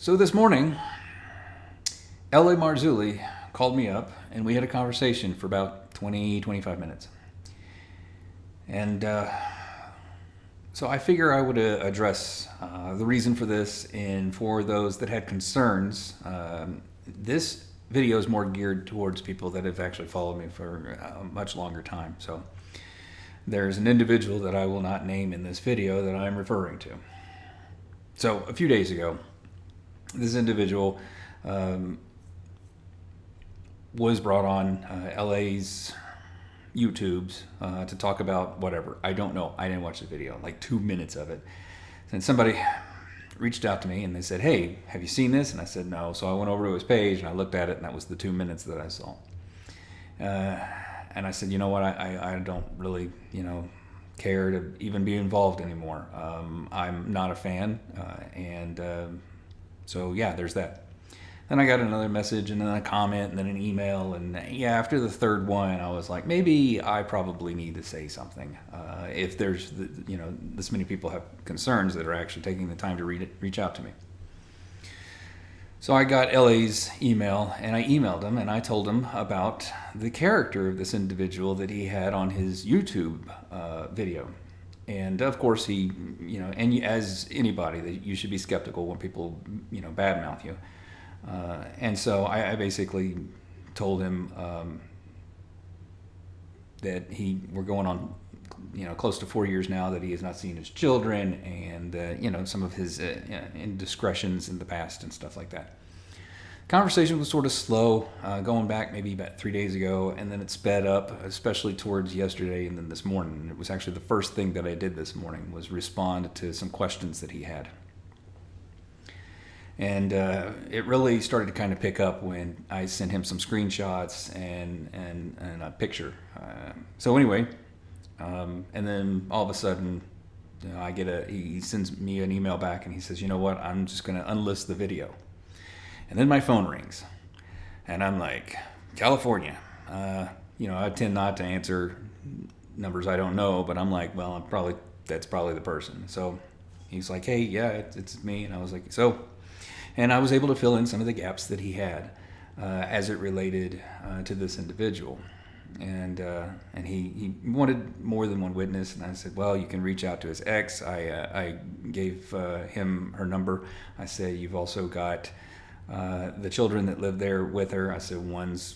So this morning, L.A. Marzulli called me up and we had a conversation for about 25 minutes. And so I figure I would address the reason for this, and for those that had concerns, this video is more geared towards people that have actually followed me for a much longer time. So there's an individual that I will not name in this video that I'm referring to. So a few days ago, this individual was brought on LA's YouTubes to talk about whatever. I don't know. I didn't watch the video, like 2 minutes of it. And somebody reached out to me and they said, "Hey, have you seen this?" And I said, "No." So I went over to his page and I looked at it, and that was the 2 minutes that I saw. And I said, "You know what? I don't really, care to even be involved anymore. I'm not a fan." So yeah, there's that. Then I got another message, and then a comment, and then an email, and yeah, after the third one, I was like, maybe I probably need to say something. If there's, this many people have concerns that are actually taking the time to reach out to me. So I got LA's email, and I emailed him, and I told him about the character of this individual that he had on his YouTube video. And of course, he, and as anybody, that you should be skeptical when people, badmouth you. And so I basically told him that we're going on, close to 4 years now that he has not seen his children, and some of his indiscretions in the past and stuff like that. Conversation was sort of slow, going back maybe about 3 days ago, and then it sped up, especially towards yesterday and then this morning. It was actually the first thing that I did this morning was respond to some questions that he had. And it really started to kind of pick up when I sent him some screenshots and a picture. So anyway, and then all of a sudden, he sends me an email back and he says, "You know what? I'm just going to unlist the video." And then my phone rings, and I'm like, "California." I tend not to answer numbers I don't know, but I'm like, well, that's probably the person. So he's like, "Hey, yeah, it's me." And I was like, "So." And I was able to fill in some of the gaps that he had as it related to this individual. And he wanted more than one witness. And I said, well, you can reach out to his ex. I gave him her number. I said, you've also got the children that live there with her. I said, one's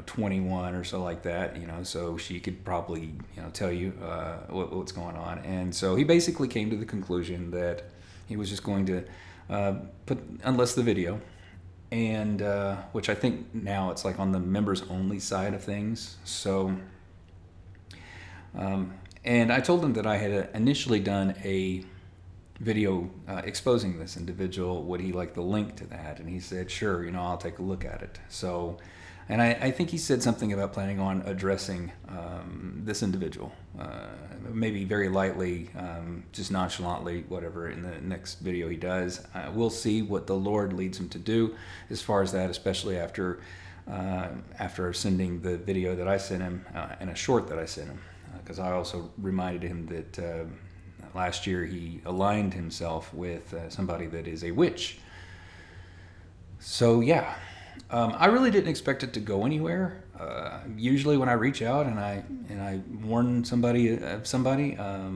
21 or so like that, so she could probably tell you what's going on. And so he basically came to the conclusion that he was just going to unlist the video, and which I think now it's like on the members only side of things. So and I told him that I had initially done a video exposing this individual. Would he like the link to that? And he said, sure, I'll take a look at it. So, and I think he said something about planning on addressing this individual, maybe very lightly, just nonchalantly, whatever, in the next video he does. We'll see what the Lord leads him to do as far as that, especially after sending the video that I sent him and a short that I sent him, because I also reminded him that last year he aligned himself with somebody that is a witch. So yeah. I really didn't expect it to go anywhere. Usually when I reach out and I warn somebody of somebody, a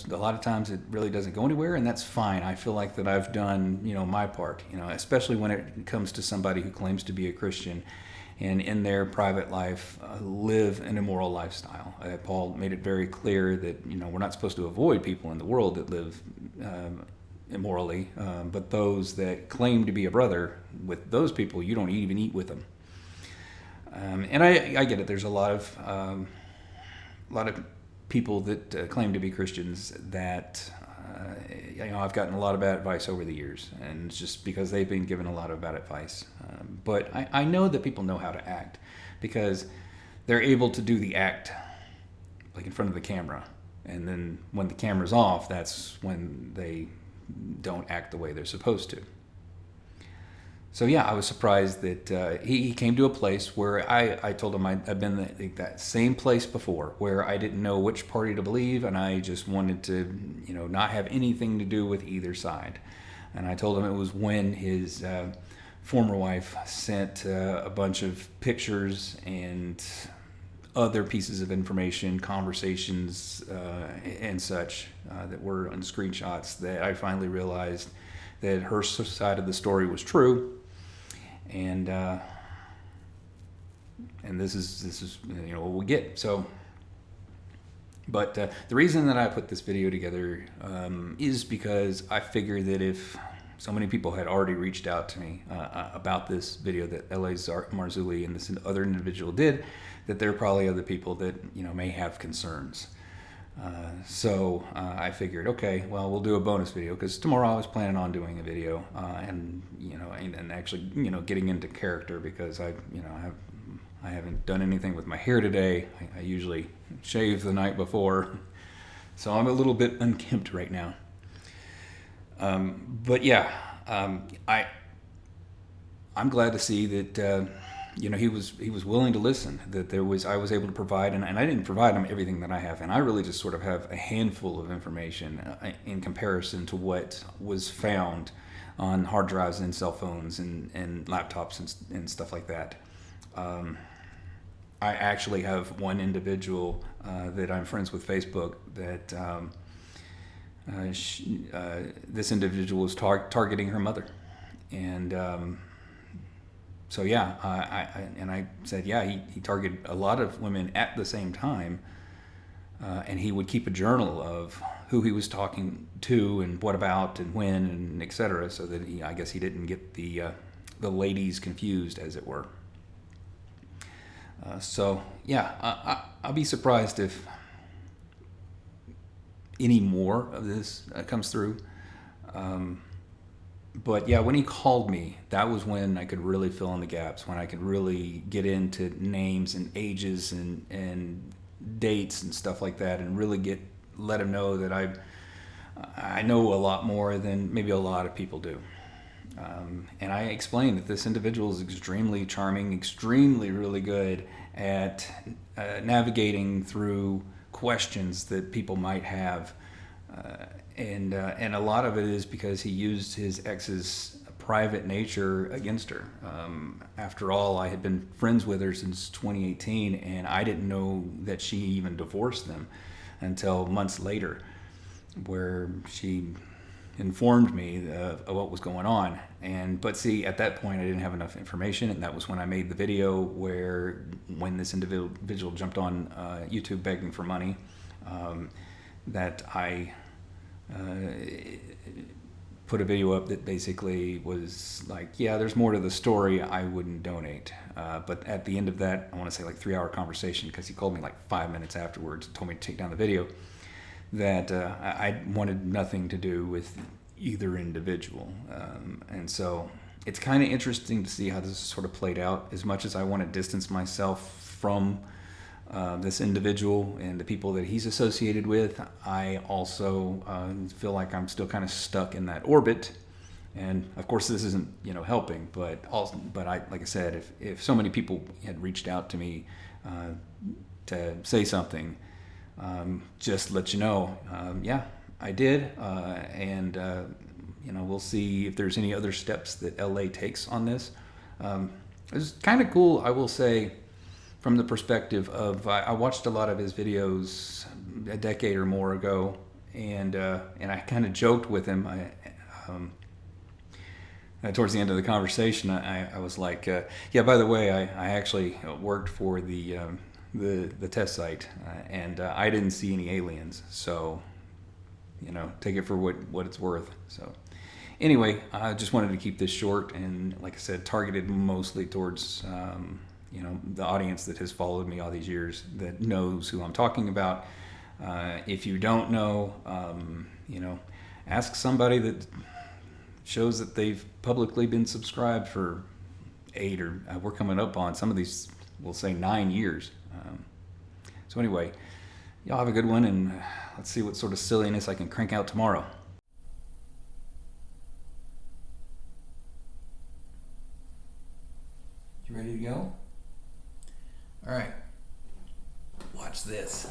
lot of times it really doesn't go anywhere, and that's fine. I feel like that I've done, my part, especially when it comes to somebody who claims to be a Christian and in their private life live an immoral lifestyle. Paul made it very clear that, we're not supposed to avoid people in the world that live immorally, but those that claim to be a brother, with those people, you don't even eat with them. And I get it. There's a lot of people that claim to be Christians that I've gotten a lot of bad advice over the years, and it's just because they've been given a lot of bad advice. But I know that people know how to act because they're able to do the act like in front of the camera, and then when the camera's off, that's when they don't act the way they're supposed to. So yeah, I was surprised that he came to a place where I told him I've been that same place before, where I didn't know which party to believe, and I just wanted to not have anything to do with either side. And I told him it was when his former wife sent a bunch of pictures and other pieces of information, conversations, and such that were on screenshots, that I finally realized that her side of the story was true. And this is what we get. So, but the reason that I put this video together is because I figured that if so many people had already reached out to me about this video that L.A. Marzulli and this other individual did, that there are probably other people that may have concerns. So I figured, okay, well, we'll do a bonus video, because tomorrow I was planning on doing a video and actually getting into character, because I haven't done anything with my hair today. I usually shave the night before, so I'm a little bit unkempt right now. But yeah, I'm glad to see that he was willing to listen. That I was able to provide, and I didn't provide him everything that I have, and I really just sort of have a handful of information in comparison to what was found on hard drives and cell phones and laptops and stuff like that. I actually have one individual that I'm friends with Facebook that this individual was targeting her mother, and so yeah, I said, yeah, he targeted a lot of women at the same time, and he would keep a journal of who he was talking to and what about and when and etc., so that I guess he didn't get the ladies confused, as it were. So yeah, I'll be surprised if any more of this comes through. But yeah, when he called me, that was when I could really fill in the gaps, when I could really get into names and ages and dates and stuff like that, and really let him know that I know a lot more than maybe a lot of people do. And I explained that this individual is extremely charming, extremely really good at navigating through questions that people might have. And a lot of it is because he used his ex's private nature against her. After all, I had been friends with her since 2018, and I didn't know that she even divorced them until months later, where she informed me of what was going on. But see, at that point I didn't have enough information, and that was when I made the video when this individual jumped on YouTube begging for money, that I put a video up that basically was like, yeah, there's more to the story, I wouldn't donate. But at the end of that, I want to say like 3-hour conversation, because he called me like 5 minutes afterwards and told me to take down the video, that I wanted nothing to do with either individual. And so it's kind of interesting to see how this sort of played out. As much as I want to distance myself from this individual and the people that he's associated with, I also feel like I'm still kind of stuck in that orbit. And of course, this isn't helping, but I, like I said, if so many people had reached out to me to say something, just let you know, yeah, I did, and we'll see if there's any other steps that LA takes on this. It's kind of cool, I will say, from the perspective of I watched a lot of his videos a decade or more ago, and I kind of joked with him. Towards the end of the conversation, I was like, yeah, by the way, I actually worked for the test site, and I didn't see any aliens, so take it for what it's worth. So anyway, I just wanted to keep this short, and like I said, targeted mostly towards the audience that has followed me all these years, that knows who I'm talking about. If you don't know, ask somebody that shows that they've publicly been subscribed for 8 or we're coming up on some of these, we'll say 9 years. So anyway, y'all have a good one, and let's see what sort of silliness I can crank out tomorrow. You ready to go? All right. Watch this.